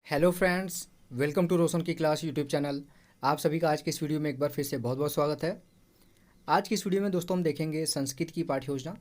Hello friends, welcome to रोशन की class YouTube channel. आप सभी का आज के इस वीडियो में एक बार फिर से बहुत बहुत स्वागत है। आज की इस वीडियो में दोस्तों हम देखेंगे संस्कृत की पाठ्य योजना।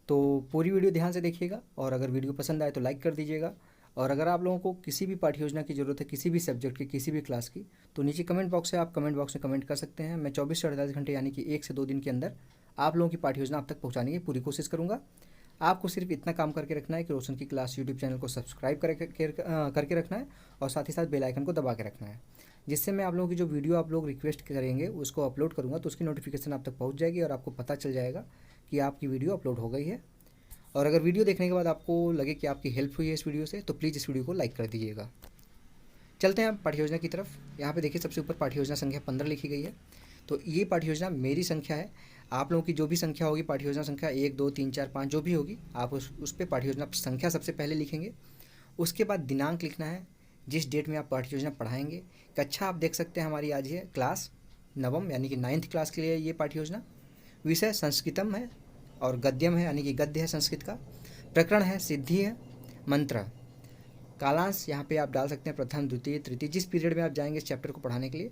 तो पूरी वीडियो ध्यान से देखिएगा और अगर वीडियो पसंद आए तो लाइक कर दीजिएगा। और अगर आप लोगों को किसी भी पाठ्य योजना की ज़रूरत है, किसी भी सब्जेक्ट की, किसी भी क्लास की, तो नीचे कमेंट बॉक्स है, आप कमेंट बॉक्स में कमेंट कर सकते हैं। मैं 24 से 48 घंटे यानी कि 1 से 2 दिन के अंदर आप लोगों की पाठ्य योजना आप तक पहुँचाने की पूरी कोशिश करूँगा। आपको सिर्फ इतना काम करके रखना है कि रोशन की क्लास यूट्यूब चैनल को सब्सक्राइब करके रखना है और साथ ही साथ बेल आइकन को दबा के रखना है, जिससे मैं आप लोगों की जो वीडियो आप लोग रिक्वेस्ट करेंगे उसको अपलोड करूँगा तो उसकी नोटिफिकेशन आप तक पहुँच जाएगी और आपको पता चल जाएगा कि आपकी वीडियो अपलोड हो गई है। और अगर वीडियो देखने के बाद आपको लगे कि आपकी हेल्प हुई है इस वीडियो से, तो प्लीज़ इस वीडियो को लाइक कर दीजिएगा। चलते हैं पाठ्य योजना की तरफ। यहाँ पे देखिए सबसे ऊपर पाठ्य योजना संख्या 15 लिखी गई है। तो ये पाठ्य योजना मेरी संख्या है। आप लोगों की जो भी संख्या होगी, पाठ्य योजना संख्या 1 2 3 4 5 जो भी होगी, आप उस पर पाठ्य योजना संख्या सबसे पहले लिखेंगे। उसके बाद दिनांक लिखना है, जिस डेट में आप पाठ्य योजना पढ़ाएंगे। कक्षा आप देख सकते हैं हमारी आज है क्लास नवम यानी कि 9th क्लास के लिए ये पाठ्य योजना। विषय संस्कृतम है और गद्यम है यानी कि गद्य है संस्कृत का। प्रकरण है सिद्धि है, मंत्र। कालांश यहाँ पे आप डाल सकते हैं प्रथम द्वितीय तृतीय, जिस पीरियड में आप जाएंगे इस चैप्टर को पढ़ाने के लिए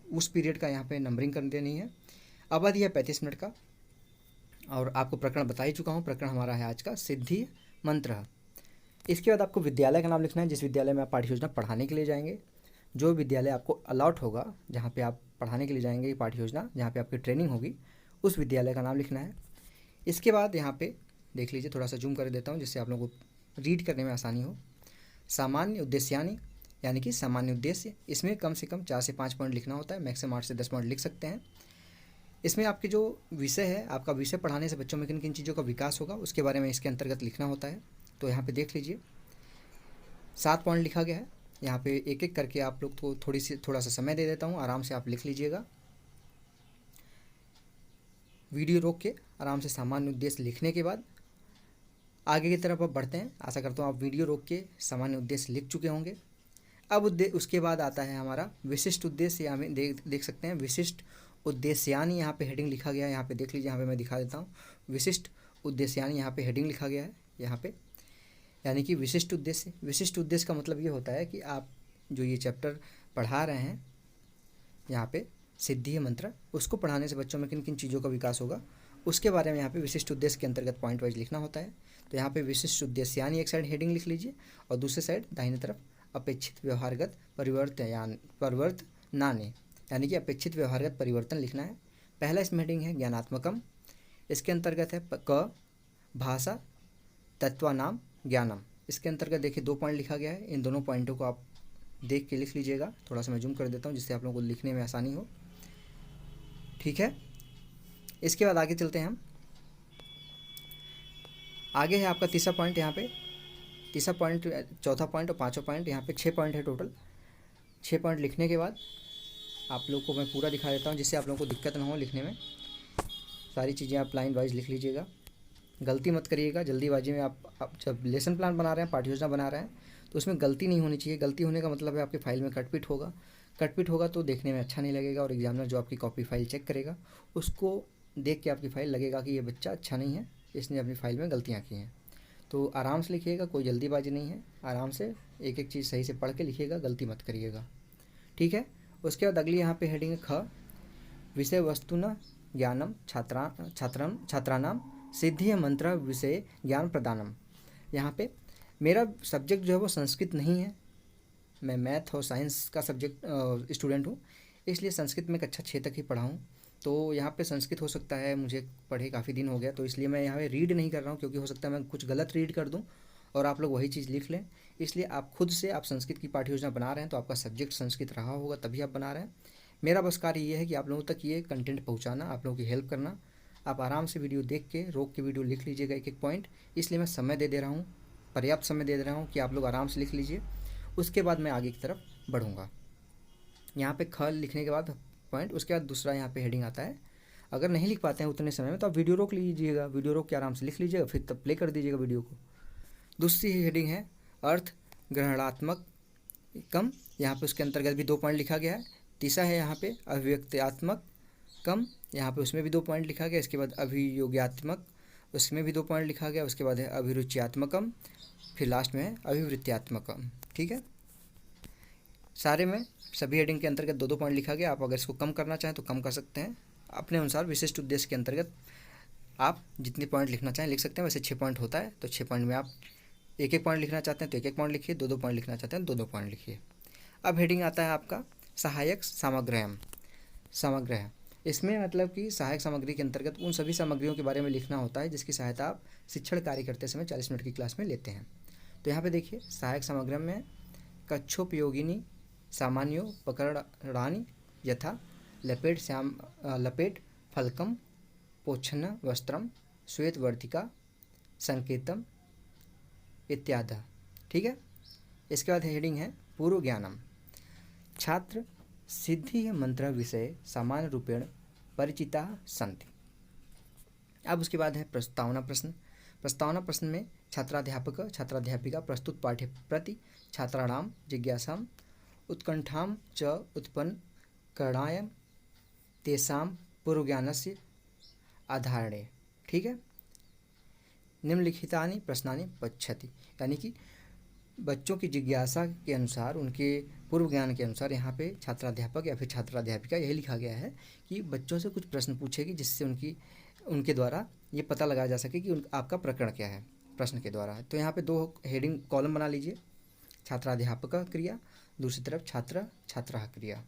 उस पीरियड का यहाँ पे नंबरिंग कर देनी है। अवधि है 35 मिनट का और आपको प्रकरण बता ही चुका हूँ। प्रकरण हमारा है आज का सिद्धि मंत्र। इसके बाद आपको विद्यालय का नाम लिखना है, जिस विद्यालय में आप पाठ्य योजना पढ़ाने के लिए जाएंगे। जो विद्यालय आपको अलॉट होगा, जहाँ पे आप पढ़ाने के लिए जाएंगे ये पाठ्य योजना, जहाँ पे आपकी ट्रेनिंग होगी, उस विद्यालय का नाम लिखना है। इसके बाद यहाँ पे देख लीजिए, थोड़ा सा जूम कर देता हूँ जिससे आप लोगों को रीड करने में आसानी हो। सामान्य उद्देश्यानि यानी कि सामान्य उद्देश्य, इसमें कम से कम 4 से 5 पॉइंट लिखना होता है, मैक्सिमम 8 से 10 पॉइंट लिख सकते हैं। इसमें आपके जो विषय है, आपका विषय पढ़ाने से बच्चों में किन किन चीज़ों का विकास होगा उसके बारे में इसके अंतर्गत लिखना होता है। तो यहाँ पे देख लीजिए 7 पॉइंट लिखा गया है। यहाँ पे एक एक करके आप लोग को थोड़ा सा समय दे देता हूँ, आराम से आप लिख लीजिएगा। वीडियो रोक के आराम से सामान्य उद्देश्य लिखने के बाद आगे की तरफ अब बढ़ते हैं। आशा करता हूँ आप वीडियो रोक के सामान्य उद्देश्य लिख चुके होंगे। अब उसके बाद आता है हमारा विशिष्ट उद्देश्य। यहाँ में देख सकते हैं विशिष्ट उद्देश्यानि, यहाँ पे हेडिंग लिखा गया है। यहाँ पे देख लीजिए, यहाँ पे मैं दिखा देता हूँ। विशिष्ट उद्देश्यानि यहाँ पे हेडिंग लिखा गया है यहाँ पे, यानी कि विशिष्ट उद्देश्य। विशिष्ट उद्देश्य का मतलब ये होता है कि आप जो ये चैप्टर पढ़ा रहे हैं, यहाँ पे सिद्धि मंत्र, उसको पढ़ाने से बच्चों में किन किन चीज़ों का विकास होगा उसके बारे में यहाँ पे विशिष्ट उद्देश्य के अंतर्गत पॉइंट वाइज लिखना होता है। तो यहाँ पे विशिष्ट उद्देश्य यानी एक साइड हेडिंग लिख लीजिए और दूसरे साइड दाहिने तरफ अपेक्षित व्यवहारगत परिवर्तनानि यानी कि अपेक्षित व्यवहारगत परिवर्तन लिखना है। पहला इसमें हेडिंग है ज्ञानात्मकम। इसके अंतर्गत है क भाषा तत्वानाम ज्ञानम। इसके अंतर्गत देखिए 2 पॉइंट लिखा गया है। इन दोनों पॉइंटों को आप देख के लिख लीजिएगा। थोड़ा सा मैं जूम कर देता हूँ जिससे आप लोगों को लिखने में आसानी हो। ठीक है, इसके बाद आगे चलते हैं हम। आगे है आपका तीसरा पॉइंट। यहाँ पे तीसरा पॉइंट, चौथा पॉइंट और पांचवा पॉइंट, यहाँ पे 6 पॉइंट है टोटल। 6 पॉइंट लिखने के बाद आप लोग को मैं पूरा दिखा देता हूँ जिससे आप लोगों को दिक्कत ना हो लिखने में। सारी चीज़ें आप लाइन वाइज लिख लीजिएगा, गलती मत करिएगा जल्दीबाजी में। आप जब लेसन प्लान बना रहे हैं, पाठ्य योजना बना रहे हैं, तो उसमें गलती नहीं होनी चाहिए। गलती होने का मतलब है आपके फाइल में कटपिट होगा। कटपिट होगा तो देखने में अच्छा नहीं लगेगा और एग्जामिनर जो आपकी कॉपी फाइल चेक करेगा उसको देख के आपकी फ़ाइल लगेगा कि ये बच्चा अच्छा नहीं है, इसने अपनी फ़ाइल में गलतियाँ की हैं। तो आराम से लिखिएगा, कोई जल्दीबाजी नहीं है। आराम से एक एक चीज़ सही से पढ़ के लिखिएगा, गलती मत करिएगा। ठीक है, उसके बाद अगली यहाँ पे हेडिंग है ख विषय वस्तुना ज्ञानम छात्राणाम सिद्धि मंत्र विषय ज्ञान प्रदानम। यहाँ पे मेरा सब्जेक्ट जो है वो संस्कृत नहीं है, मैं मैथ और साइंस का सब्जेक्ट स्टूडेंट हूँ, इसलिए संस्कृत में कक्षा 6 तक ही पढ़ा हूँ। तो यहाँ पे संस्कृत हो सकता है मुझे पढ़े काफ़ी दिन हो गया, तो इसलिए मैं यहाँ पे रीड नहीं कर रहा हूँ, क्योंकि हो सकता है मैं कुछ गलत रीड कर दूँ और आप लोग वही चीज़ लिख लें। इसलिए आप खुद से आप संस्कृत की पाठ्य योजना बना रहे हैं तो आपका सब्जेक्ट संस्कृत रहा होगा तभी आप बना रहे हैं। मेरा बस कार्य ये है कि आप लोगों तक ये कंटेंट पहुँचाना, आप लोगों की हेल्प करना। आप आराम से वीडियो देख के रोक के वीडियो लिख लीजिएगा एक एक पॉइंट, इसलिए मैं समय दे रहा हूँ, पर्याप्त समय दे रहा हूँ कि आप लोग आराम से लिख लीजिए। उसके बाद मैं आगे की तरफ बढ़ूँगा। यहाँ पे ख लिखने के बाद पॉइंट, उसके बाद दूसरा यहाँ पे हेडिंग आता है। अगर नहीं लिख पाते हैं उतने समय में तो आप वीडियो रोक लीजिएगा, वीडियो रोक के आराम से लिख लीजिएगा, फिर तब प्ले कर दीजिएगा वीडियो को। दूसरी हेडिंग है अर्थ ग्रहणात्मक कम। यहाँ पे उसके अंतर्गत भी 2 पॉइंट लिखा गया है। तीसरा है यहाँ पे अभिव्यक्त्यात्मक कम, यहाँ पे उसमें भी 2 पॉइंट लिखा गया। इसके बाद अभियोग्यात्मक, उसमें भी 2 पॉइंट लिखा गया। उसके बाद है अभिरुच्यात्मकम, फिर लास्ट में है अभिवृत्त्यात्मकम। ठीक है, सारे में सभी हेडिंग के अंतर्गत 2-2 पॉइंट लिखा गया। आप अगर इसको कम करना चाहें तो कम कर सकते हैं, अपने अनुसार विशिष्ट उद्देश्य के अंतर्गत आप जितने पॉइंट लिखना चाहें लिख सकते हैं। वैसे 6 पॉइंट होता है, तो 6 पॉइंट में आप 1-1 पॉइंट लिखना चाहते हैं तो 1-1 पॉइंट लिखिए, 2-2 पॉइंट लिखना चाहते हैं 2-2 पॉइंट लिखिए। अब हेडिंग आता है आपका सहायक सामग्रह। इसमें मतलब कि सहायक सामग्री के अंतर्गत उन सभी सामग्रियों के बारे में लिखना होता है जिसकी सहायता आप शिक्षण कार्य करते समय 40 मिनट की क्लास में लेते हैं। तो यहाँ पे देखिए सहायक सामग्री में कक्षोपयोगिनी सामान्योपकरणानि यथा लपेट फलकम पोषण वस्त्रम श्वेतवर्तिका संकेतम इत्यादि। ठीक है। इसके बाद हेडिंग है पूर्व ज्ञानम। छात्र सिद्धि मंत्र विषय सामान्य रूपेण परिचिता सन्ति। अब उसके बाद है प्रस्तावना प्रश्न में छात्राध्यापिका प्रस्तुत पाठ्य प्रति छात्राणां जिज्ञासां उत्कंठां च उत्पन्न करणाय तेषां पूर्वज्ञानस्य आधारणे। ठीक है। निम्नलिखितानि प्रश्नानि पृच्छति, यानी कि बच्चों की जिज्ञासा के अनुसार, उनके पूर्व ज्ञान के अनुसार यहाँ पे छात्राध्यापक या फिर छात्राध्यापिका यही लिखा गया है कि बच्चों से कुछ प्रश्न पूछेगी जिससे उनके द्वारा ये पता लगाया जा सके कि आपका प्रकरण क्या है प्रश्न के द्वारा। तो यहाँ पे 2 हेडिंग कॉलम बना लीजिए, छात्राध्यापक क्रिया, दूसरी तरफ छात्रा क्रिया।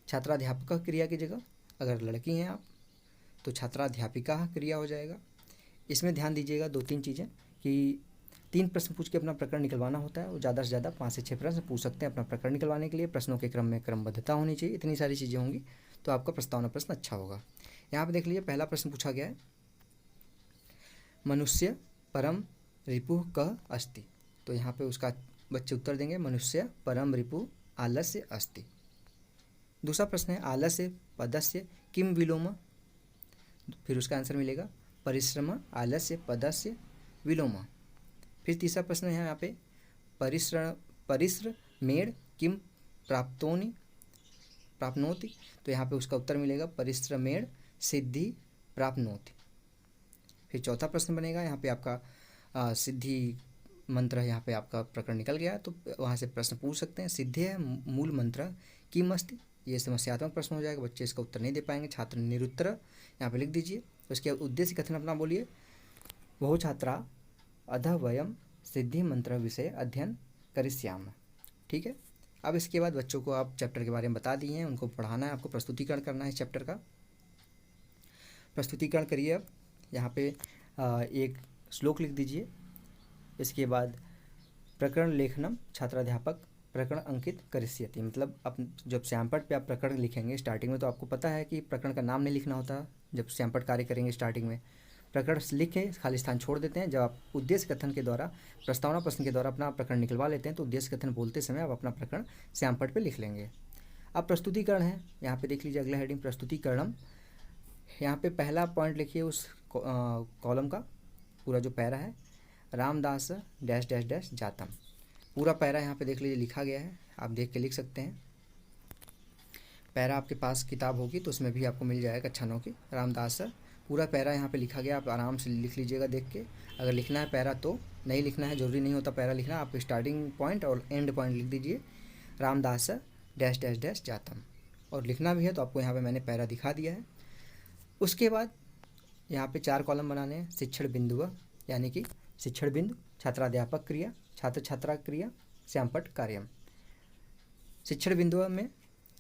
छात्राध्यापक क्रिया की जगह अगर लड़की हैं आप तो छात्राध्यापिका क्रिया हो जाएगा। इसमें ध्यान दीजिएगा 2-3 चीज़ें कि 3 प्रश्न पूछ के अपना प्रकरण निकलवाना होता है और ज़्यादा से ज़्यादा 5 से 6 प्रश्न पूछ सकते हैं अपना प्रकरण निकलवाने के लिए। प्रश्नों के क्रम में क्रमबद्धता होनी चाहिए, इतनी सारी चीज़ें होंगी तो आपका प्रस्तावना प्रश्न अच्छा होगा। यहाँ पे देख लीजिए पहला प्रश्न पूछा गया है, मनुष्य परम रिपुः कः अस्ति। तो यहाँ पे उसका बच्चे उत्तर देंगे मनुष्य परम रिपुः आलस्य अस्ति। दूसरा प्रश्न है आलस्य पदस्य किम विलोम। फिर उसका आंसर मिलेगा परिश्रम आलस्य पदस्य विलोम। फिर तीसरा प्रश्न है यहाँ पे परिश्रमेण किम प्राप्नोति। तो यहाँ पे उसका उत्तर मिलेगा परिश्रमेण सिद्धि प्राप्नोति। फिर चौथा प्रश्न बनेगा यहाँ पे आपका सिद्धि मंत्र है, यहाँ पे आपका प्रकरण निकल गया तो वहाँ से प्रश्न पूछ सकते हैं। सिद्धि है मूल मंत्र किम अस्ति, ये समस्यात्मक प्रश्न हो जाएगा, बच्चे इसका उत्तर नहीं दे पाएंगे। छात्र निरुत्तर यहाँ पे लिख दीजिए। उसके उद्देश्य कथन अपना बोलिए, बहु छात्रा अध वयम सिद्धि मंत्र विषय अध्ययन करिष्याम। ठीक है। अब इसके बाद बच्चों को आप चैप्टर के बारे में बता दिए हैं, उनको पढ़ाना है, आपको प्रस्तुतिकरण करना है। चैप्टर का प्रस्तुतिकरण करिए। अब यहाँ पे एक श्लोक लिख दीजिए। इसके बाद प्रकरण लेखनम छात्राध्यापक प्रकरण अंकित करिष्यति। मतलब आप जब श्यामपट्ट पे आप प्रकरण लिखेंगे स्टार्टिंग में तो आपको पता है कि प्रकरण का नाम नहीं लिखना होता। जब श्यामपट्ट कार्य करेंगे स्टार्टिंग में प्रकरण लिख के खाली स्थान छोड़ देते हैं। जब आप उद्देश्य कथन के द्वारा प्रस्तावना प्रश्न के द्वारा अपना प्रकरण निकलवा लेते हैं तो उद्देश्य कथन बोलते समय आप अपना प्रकरण श्यामपट्ट पे लिख लेंगे। अब प्रस्तुतिकरण है, यहाँ पे देख लीजिए अगला हेडिंग प्रस्तुतिकरणम। यहाँ पे पहला पॉइंट लिखिए उस कॉलम का पूरा जो पैरा है, रामदास डैश डैश डैश जातम। पूरा पैरा यहाँ पे देख लीजिए लिखा गया है, आप देख के लिख सकते हैं। पैरा आपके पास किताब होगी तो उसमें भी आपको मिल जाएगा छनों की। रामदास पूरा पैरा यहाँ पे लिखा गया, आप आराम से लिख लीजिएगा देख के। अगर लिखना है पैरा तो नहीं लिखना है, ज़रूरी नहीं होता पैरा लिखना, आप स्टार्टिंग पॉइंट और एंड पॉइंट लिख दीजिए रामदास डैश डैश डैश जातम। और लिखना भी है तो आपको यहाँ पे मैंने पैरा दिखा दिया है। उसके बाद यहाँ पे 4 कॉलम बनाने हैं। शिक्षण बिंदु, यानी कि शिक्षण बिंदु, छात्राध्यापक क्रिया, छात्र छात्रा क्रिया, श्यामपट्ट कार्यम। शिक्षण बिंदु में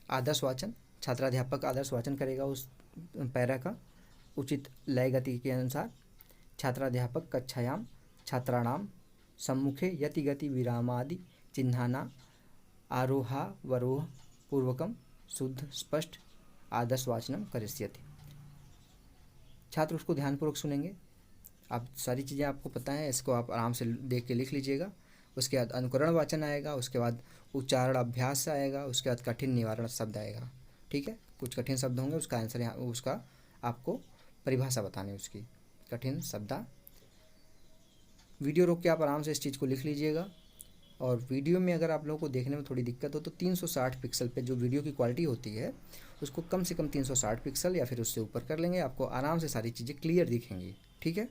आदर्श वाचन, छात्राध्यापक आदर्श वाचन करेगा उस पैरा का उचित लय गति के अनुसार। छात्राध्यापक कक्षायां छात्राणां सम्मुखे यति गति विरामादि चिन्हाना आरोहावरोह पूर्वकम शुद्ध स्पष्ट आदर्श वाचनम करिष्यति। छात्र उसको ध्यानपूर्वक सुनेंगे। आप सारी चीज़ें आपको पता है, इसको आप आराम से देख के लिख लीजिएगा। उसके बाद अनुकरण वाचन आएगा, उसके बाद उच्चारण अभ्यास आएगा, उसके बाद कठिन निवारण शब्द आएगा। ठीक है, कुछ कठिन शब्द होंगे, उसका आंसर यहाँ उसका आपको परिभाषा बतानी उसकी कठिन शब्द। वीडियो रोक के आप आराम से इस चीज़ को लिख लीजिएगा। और वीडियो में अगर आप लोगों को देखने में थोड़ी दिक्कत हो तो 360 पिक्सल पे जो वीडियो की क्वालिटी होती है उसको कम से कम 360 पिक्सल या फिर उससे ऊपर कर लेंगे, आपको आराम से सारी चीज़ें क्लियर दिखेंगी। ठीक है।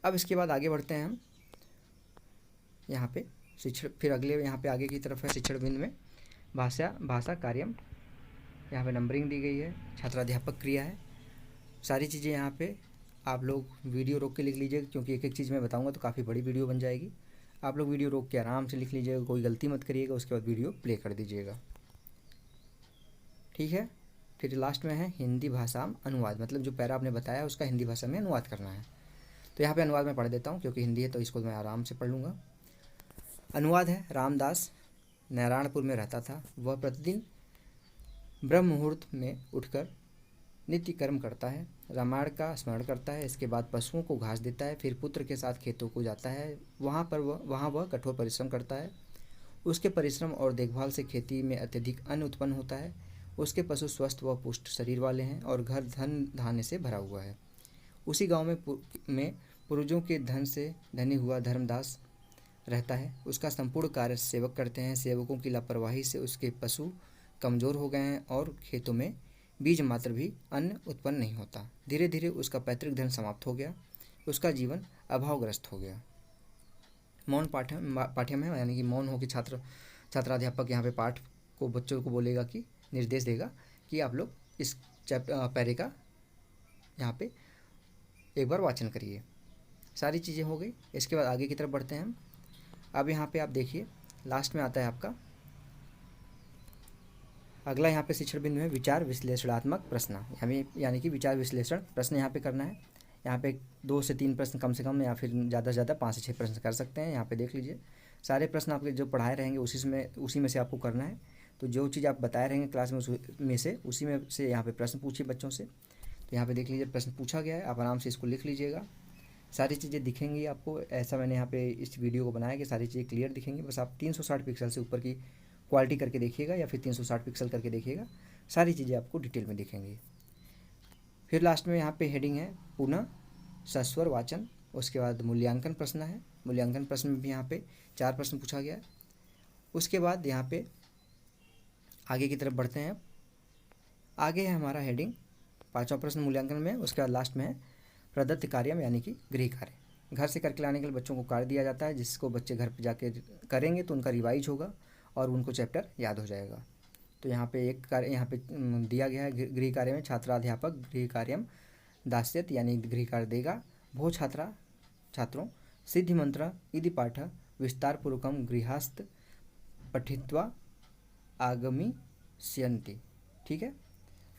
अब इसके बाद आगे बढ़ते हैं हम यहाँ पे शिक्षण, फिर अगले यहाँ पे आगे की तरफ है शिक्षण बिंदु में भाषा कार्यम, यहाँ पे नंबरिंग दी गई है, छात्राध्यापक क्रिया है। सारी चीज़ें यहाँ पे आप लोग वीडियो रोक के लिख लीजिएगा, क्योंकि एक एक चीज़ मैं बताऊँगा तो काफ़ी बड़ी वीडियो बन जाएगी। आप लोग वीडियो रोक के आराम से लिख लीजिएगा, कोई गलती मत करिएगा, उसके बाद वीडियो प्ले कर दीजिएगा, ठीक है। फिर लास्ट में है हिंदी भाषा में अनुवाद, मतलब जो पैरा आपने बताया उसका हिंदी भाषा में अनुवाद करना है। तो यहाँ पे अनुवाद मैं पढ़ देता हूँ, क्योंकि हिंदी है तो इसको मैं आराम से पढ़ लूँगा। अनुवाद है, रामदास नारायणपुर में रहता था। वह प्रतिदिन ब्रह्म मुहूर्त में उठकर नित्य कर्म करता है, रामायण का स्मरण करता है, इसके बाद पशुओं को घास देता है, फिर पुत्र के साथ खेतों को जाता है। वहाँ वह कठोर परिश्रम करता है। उसके परिश्रम और देखभाल से खेती में अत्यधिक अन्न उत्पन्न होता है। उसके पशु स्वस्थ व पुष्ट शरीर वाले हैं और घर धन धान्य से भरा हुआ है। उसी गांव में पूर्वजों के धन से धनी हुआ धर्मदास रहता है। उसका संपूर्ण कार्य सेवक करते हैं। सेवकों की लापरवाही से उसके पशु कमज़ोर हो गए हैं और खेतों में बीज मात्र भी अन्न उत्पन्न नहीं होता। धीरे धीरे उसका पैतृक धन समाप्त हो गया। उसका जीवन अभावग्रस्त हो गया। मौन पाठ्यम है, यानी कि मौन हो कि छात्राध्यापक यहाँ पे पाठ को बच्चों को बोलेगा कि निर्देश देगा कि आप लोग इस पैरे का यहाँ पे एक बार वाचन करिए। सारी चीज़ें हो गई। इसके बाद आगे की तरफ बढ़ते हैं हम। अब यहाँ पे आप देखिए लास्ट में आता है आपका अगला, यहाँ पे शिक्षण बिंदु है विचार विश्लेषणात्मक प्रश्न, यानी कि विचार विश्लेषण प्रश्न यहाँ पे करना है। यहाँ पे 2 से 3 प्रश्न कम से कम, या फिर ज़्यादा से ज़्यादा 5 से 6 प्रश्न कर सकते हैं। यहाँ पे देख लीजिए सारे प्रश्न आपके जो पढ़ाए रहेंगे उसी में से आपको करना है। तो जो चीज़ आप बताए रहेंगे क्लास में उसी में से यहाँ पे प्रश्न पूछिए बच्चों से। तो यहाँ पे देख लीजिए प्रश्न पूछा गया है, आप आराम से इसको लिख लीजिएगा। सारी चीज़ें दिखेंगी आपको, ऐसा मैंने यहाँ पे इस वीडियो को बनाया कि सारी चीज़ें क्लियर दिखेंगी। बस आप 360 पिक्सल से ऊपर की क्वालिटी करके देखिएगा या फिर 360 पिक्सल करके देखिएगा, सारी चीज़ें आपको डिटेल में दिखेंगी। फिर लास्ट में यहाँ पे हेडिंग है पुनः सस्वर वाचन। उसके बाद मूल्यांकन प्रश्न है। मूल्यांकन प्रश्न में भी यहाँ पे 4 प्रश्न पूछा गया है। उसके बाद यहाँ पे आगे की तरफ बढ़ते हैं। आगे है हमारा हेडिंग 5वां प्रश्न मूल्यांकन में। उसके बाद लास्ट में है प्रदत्त कार्यम, यानी कि गृह कार्य। घर से करके लाने के लिए बच्चों को कार्य दिया जाता है, जिसको बच्चे घर पे जाके करेंगे तो उनका रिवाइज होगा और उनको चैप्टर याद हो जाएगा। तो यहाँ पे एक कार्य यहाँ पे दिया गया है गृह कार्य में छात्राध्यापक गृह कार्यम दास्यत, यानी गृह कार्य देगा। भो छात्रों सिद्धि मंत्र इति पाठ विस्तार पूर्वकम गृहस्थ पठित्वा आगमिष्यन्ति, ठीक है।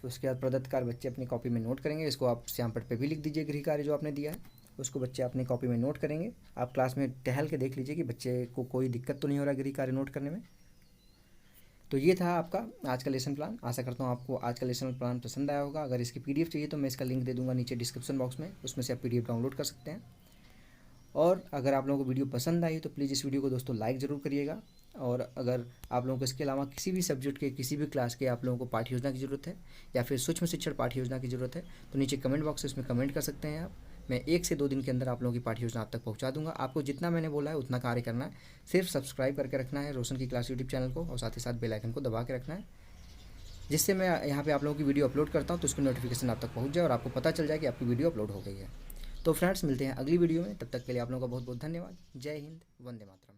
उसके बाद प्रदत्त कार्य बच्चे अपनी कॉपी में नोट करेंगे। इसको आप श्यामपट्ट पे भी लिख दीजिए, गृह कार्य जो आपने दिया है उसको बच्चे अपनी कॉपी में नोट करेंगे। आप क्लास में टहल के देख लीजिए कि बच्चे को कोई दिक्कत तो नहीं हो रहा गृह कार्य नोट करने में। तो ये था आपका आज का लेसन प्लान। आशा करता हूँ आपको आज का लेसन प्लान पसंद आया होगा। अगर इसकी PDF चाहिए तो मैं इसका लिंक दे दूँगा नीचे डिस्क्रिप्शन बॉक्स में, उसमें से आप PDF डाउनलोड कर सकते हैं। और अगर आप लोगों को वीडियो पसंद आई तो प्लीज़ इस वीडियो को दोस्तों लाइक ज़रूर करिएगा। और अगर आप लोगों को इसके अलावा किसी भी सब्जेक्ट के किसी भी क्लास के आप लोगों को पाठ्य योजना की ज़रूरत है या फिर सूक्ष्म शिक्षण पाठ्य योजना की ज़रूरत है तो नीचे कमेंट बॉक्स है उसमें कमेंट कर सकते हैं आप। मैं 1 से 2 दिन के अंदर आप लोगों की पाठ्य योजना आप तक पहुंचा दूंगा। आपको जितना मैंने बोला है उतना कार्य करना है। सिर्फ सब्सक्राइब करके रखना है रोशन की क्लास यूट्यूब चैनल को और साथ ही साथ बेल आइकन को दबा के रखना है, जिससे मैं यहाँ पे आप लोगों की वीडियो अपलोड करता हूँ तो उसकी नोटिफिकेशन आप तक पहुँच जाए और आपको पता चल जाए कि आपकी वीडियो अपलोड हो गई है। तो फ्रेंड्स मिलते हैं अगली वीडियो में, तब तक के लिए आप लोगों का बहुत बहुत धन्यवाद। जय हिंद, वंदे मातरम।